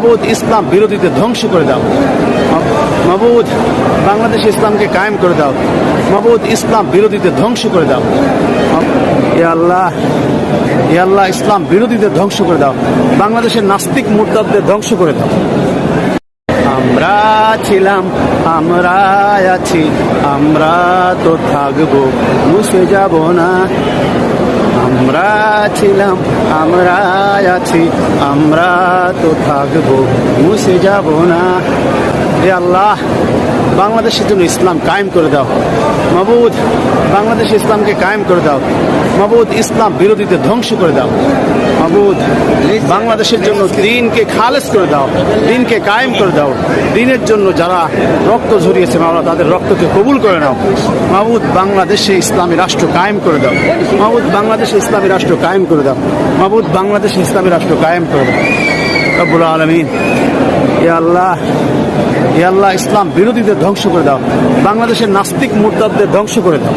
মাবুদ ইসলাম বিরোধীদের ধ্বংস করে দাও। মাবুদ বাংলাদেশে ইসলামকে কায়েম করে দাও। মাবুদ ইসলাম বিরোধীদের ধ্বংস করে দাও। ইয়া আল্লাহ, ইয়া আল্লাহ, ইসলাম বিরোধীদের ধ্বংস করে দাও। বাংলাদেশের নাস্তিক মুরতাদদের ধ্বংস করে দাও। আমরা ছিলাম, আমরা আছি, আমরা তো থাকবো, মুছে যাব না। আমরা ছিলাম, আমরা আছি, আমরা তো থাকবো, মুছে যাব না। হে আল্লাহ, বাংলাদেশের জন্য ইসলাম কায়েম করে দাও। মাবুদ বাংলাদেশে ইসলামকে কায়েম করে দাও। মাবুদ ইসলাম বিরোধীদের ধ্বংস করে দাও। মাবুদ বাংলাদেশের জন্য দ্বীনকে খালেস করে দাও, দ্বীনকে কায়েম করে দাও। দ্বীনের জন্য যারা রক্ত ঝরিয়েছে মাওলা, তাদের রক্তকে কবুল করে নাও। মাবুদ বাংলাদেশে ইসলামী রাষ্ট্র কায়েম করে দাও। মাবুদ বাংলাদেশে ইসলামী রাষ্ট্র কায়েম করে দাও। মাবুদ বাংলাদেশে ইসলামী রাষ্ট্র কায়েম করে দাও। রব্বুল আলামিন, ইয়া আল্লাহ, ইয়া আল্লাহ, ইসলাম বিরোধীদের ধ্বংস করে দাও। বাংলাদেশের নাস্তিক মুরতাদদের ধ্বংস করে দাও।